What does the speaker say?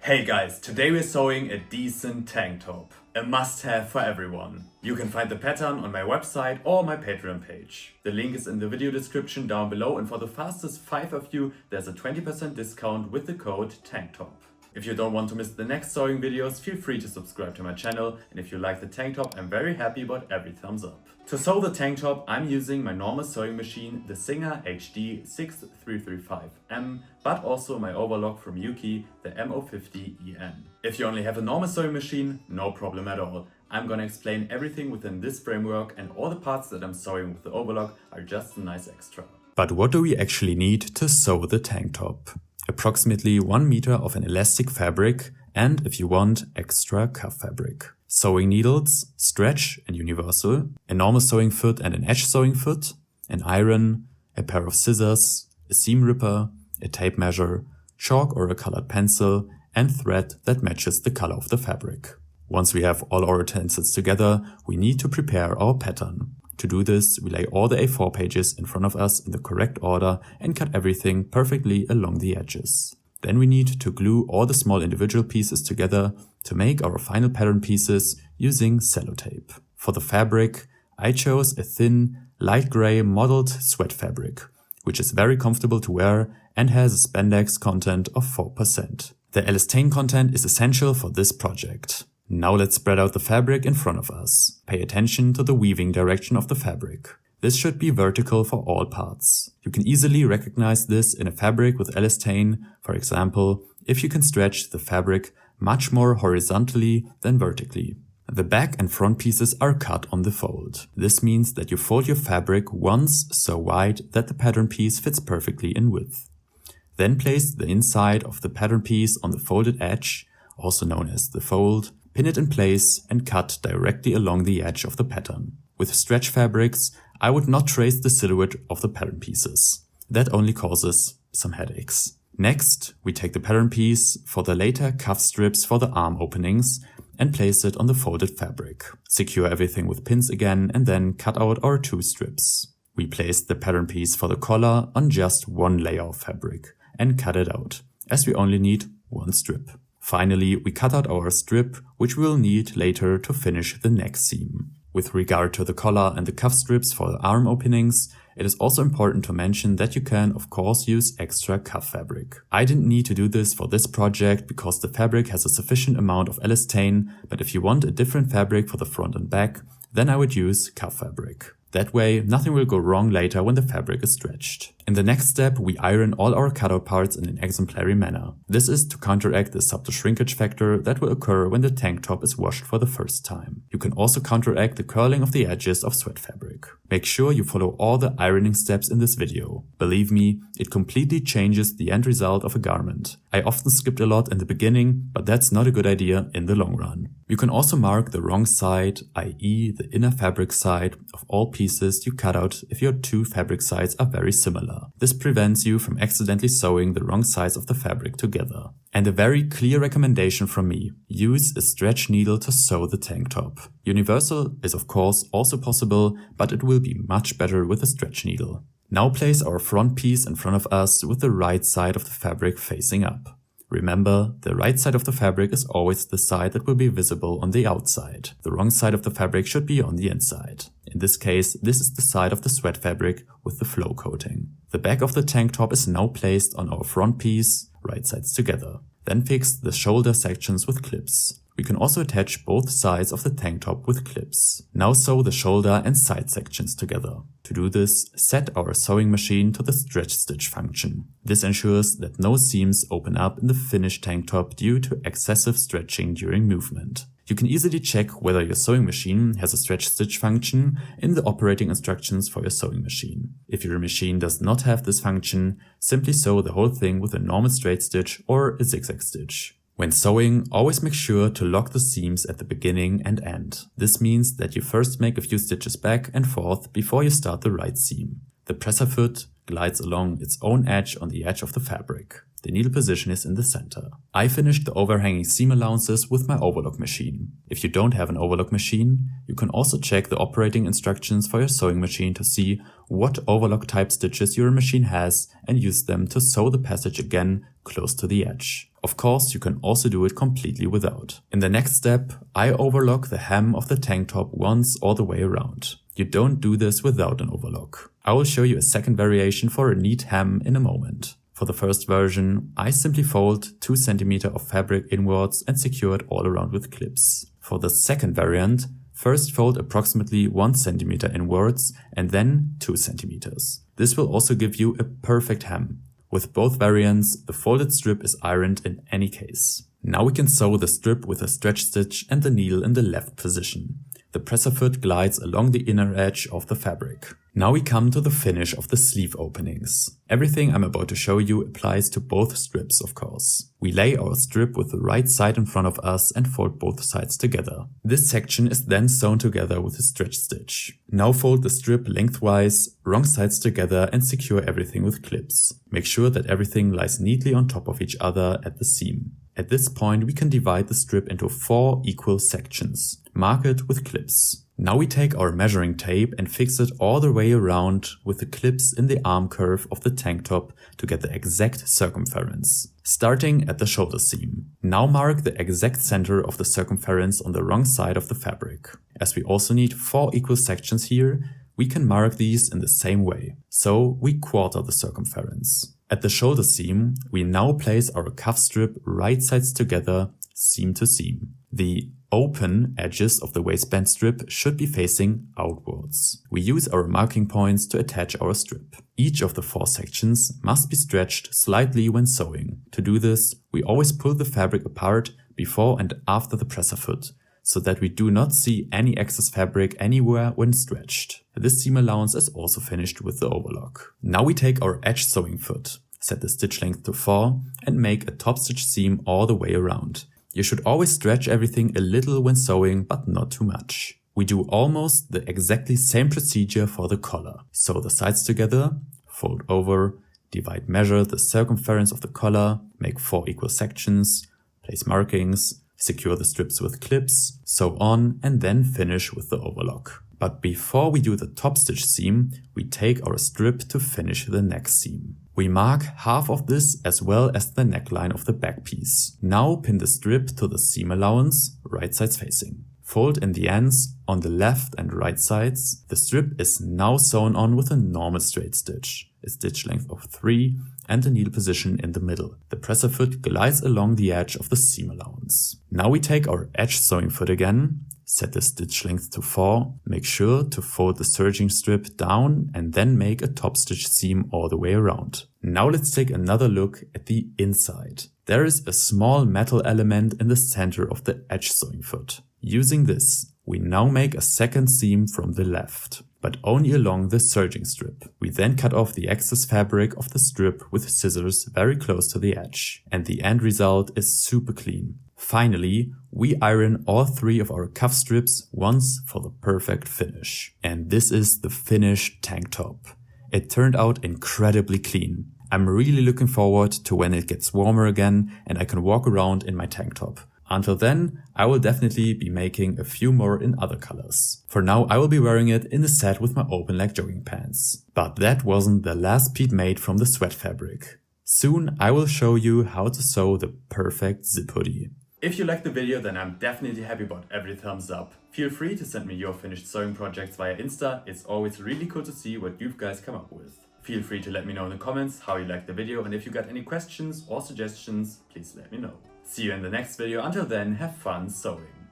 Hey guys, today we're sewing a decent tank top. A must-have for everyone. You can find the pattern on my website or my Patreon page. The link is in the video description down below, and for the fastest 5 of you, there's a 20% discount with the code tanktop. If you don't want to miss the next sewing videos, feel free to subscribe to my channel, and if you like the tank top, I'm very happy about every thumbs up. To sew the tank top, I'm using my normal sewing machine, the Singer HD 6335M, but also my overlock from Yuki, the MO50EN. If you only have a normal sewing machine, no problem at all. I'm gonna explain everything within this framework, and all the parts that I'm sewing with the overlock are just a nice extra. But what do we actually need to sew the tank top? Approximately 1 meter of an elastic fabric and, if you want, extra cuff fabric. Sewing needles, stretch and universal, a normal sewing foot and an edge sewing foot, an iron, a pair of scissors, a seam ripper, a tape measure, chalk or a colored pencil, and thread that matches the color of the fabric. Once we have all our utensils together, we need to prepare our pattern. To do this, we lay all the A4 pages in front of us in the correct order and cut everything perfectly along the edges. Then we need to glue all the small individual pieces together to make our final pattern pieces using sellotape. For the fabric, I chose a thin, light gray mottled sweat fabric, which is very comfortable to wear and has a spandex content of 4%. The elastane content is essential for this project. Now let's spread out the fabric in front of us. Pay attention to the weaving direction of the fabric. This should be vertical for all parts. You can easily recognize this in a fabric with elastane, for example, if you can stretch the fabric much more horizontally than vertically. The back and front pieces are cut on the fold. This means that you fold your fabric once so wide that the pattern piece fits perfectly in width. Then place the inside of the pattern piece on the folded edge, also known as the fold, pin it in place and cut directly along the edge of the pattern. With stretch fabrics, I would not trace the silhouette of the pattern pieces. That only causes some headaches. Next, we take the pattern piece for the later cuff strips for the arm openings and place it on the folded fabric. Secure everything with pins again and then cut out our 2 strips. We place the pattern piece for the collar on just 1 layer of fabric and cut it out, as we only need 1 strip. Finally, we cut out our strip, which we will need later to finish the neck seam. With regard to the collar and the cuff strips for the arm openings, it is also important to mention that you can, of course, use extra cuff fabric. I didn't need to do this for this project because the fabric has a sufficient amount of elastane, but if you want a different fabric for the front and back, then I would use cuff fabric. That way, nothing will go wrong later when the fabric is stretched. In the next step, we iron all our cutout parts in an exemplary manner. This is to counteract the subtle shrinkage factor that will occur when the tank top is washed for the first time. You can also counteract the curling of the edges of sweat fabric. Make sure you follow all the ironing steps in this video. Believe me, it completely changes the end result of a garment. I often skipped a lot in the beginning, but that's not a good idea in the long run. You can also mark the wrong side, i.e. the inner fabric side, of all pieces you cut out if your 2 fabric sides are very similar. This prevents you from accidentally sewing the wrong sides of the fabric together. And a very clear recommendation from me: use a stretch needle to sew the tank top. Universal is of course also possible, but it will be much better with a stretch needle. Now place our front piece in front of us with the right side of the fabric facing up. Remember, the right side of the fabric is always the side that will be visible on the outside. The wrong side of the fabric should be on the inside. In this case, this is the side of the sweat fabric with the flow coating. The back of the tank top is now placed on our front piece, right sides together. Then fix the shoulder sections with clips. We can also attach both sides of the tank top with clips. Now sew the shoulder and side sections together. To do this, set our sewing machine to the stretch stitch function. This ensures that no seams open up in the finished tank top due to excessive stretching during movement. You can easily check whether your sewing machine has a stretch stitch function in the operating instructions for your sewing machine. If your machine does not have this function, simply sew the whole thing with a normal straight stitch or a zigzag stitch. When sewing, always make sure to lock the seams at the beginning and end. This means that you first make a few stitches back and forth before you start the right seam. The presser foot glides along its own edge on the edge of the fabric. The needle position is in the center. I finished the overhanging seam allowances with my overlock machine. If you don't have an overlock machine, you can also check the operating instructions for your sewing machine to see what overlock type stitches your machine has and use them to sew the passage again close to the edge. Of course, you can also do it completely without. In the next step, I overlock the hem of the tank top once all the way around. You don't do this without an overlock. I will show you a second variation for a neat hem in a moment. For the first version, I simply fold 2 cm of fabric inwards and secure it all around with clips. For the second variant, first fold approximately 1 cm inwards and then 2 cm. This will also give you a perfect hem. With both variants, the folded strip is ironed in any case. Now we can sew the strip with a stretch stitch and the needle in the left position. The presser foot glides along the inner edge of the fabric. Now we come to the finish of the sleeve openings. Everything I'm about to show you applies to both strips, of course. We lay our strip with the right side in front of us and fold both sides together. This section is then sewn together with a stretch stitch. Now fold the strip lengthwise, wrong sides together and secure everything with clips. Make sure that everything lies neatly on top of each other at the seam. At this point we can divide the strip into 4 equal sections. Mark it with clips. Now we take our measuring tape and fix it all the way around with the clips in the arm curve of the tank top to get the exact circumference, starting at the shoulder seam. Now mark the exact center of the circumference on the wrong side of the fabric. As we also need 4 equal sections here, we can mark these in the same way. So we quarter the circumference. At the shoulder seam, we now place our cuff strip right sides together, seam to seam. The open edges of the waistband strip should be facing outwards. We use our marking points to attach our strip. Each of the 4 sections must be stretched slightly when sewing. To do this, we always pull the fabric apart before and after the presser foot, so that we do not see any excess fabric anywhere when stretched. This seam allowance is also finished with the overlock. Now we take our edge sewing foot, set the stitch length to 4 and make a top stitch seam all the way around. You should always stretch everything a little when sewing, but not too much. We do almost the exactly same procedure for the collar. Sew the sides together, fold over, divide measure the circumference of the collar, make 4 equal sections, place markings, secure the strips with clips, sew on and then finish with the overlock. But before we do the top stitch seam, we take our strip to finish the neck seam. We mark half of this as well as the neckline of the back piece. Now pin the strip to the seam allowance, right sides facing. Fold in the ends on the left and right sides. The strip is now sewn on with a normal straight stitch, a stitch length of 3 and a needle position in the middle. The presser foot glides along the edge of the seam allowance. Now we take our edge sewing foot again, set the stitch length to 4, make sure to fold the serging strip down and then make a top stitch seam all the way around. Now let's take another look at the inside. There is a small metal element in the center of the edge sewing foot. Using this, we now make a second seam from the left, but only along the serging strip. We then cut off the excess fabric of the strip with scissors very close to the edge, and the end result is super clean. Finally, we iron all 3 of our cuff strips once for the perfect finish. And this is the finished tank top. It turned out incredibly clean. I'm really looking forward to when it gets warmer again and I can walk around in my tank top. Until then, I will definitely be making a few more in other colors. For now, I will be wearing it in the set with my open leg jogging pants. But that wasn't the last piece made from the sweat fabric. Soon I will show you how to sew the perfect zip hoodie. If you liked the video, then I'm definitely happy about every thumbs up. Feel free to send me your finished sewing projects via Insta. It's always really cool to see what you guys come up with. Feel free to let me know in the comments how you liked the video, and if you got any questions or suggestions, please let me know. See you in the next video. Until then, have fun sewing.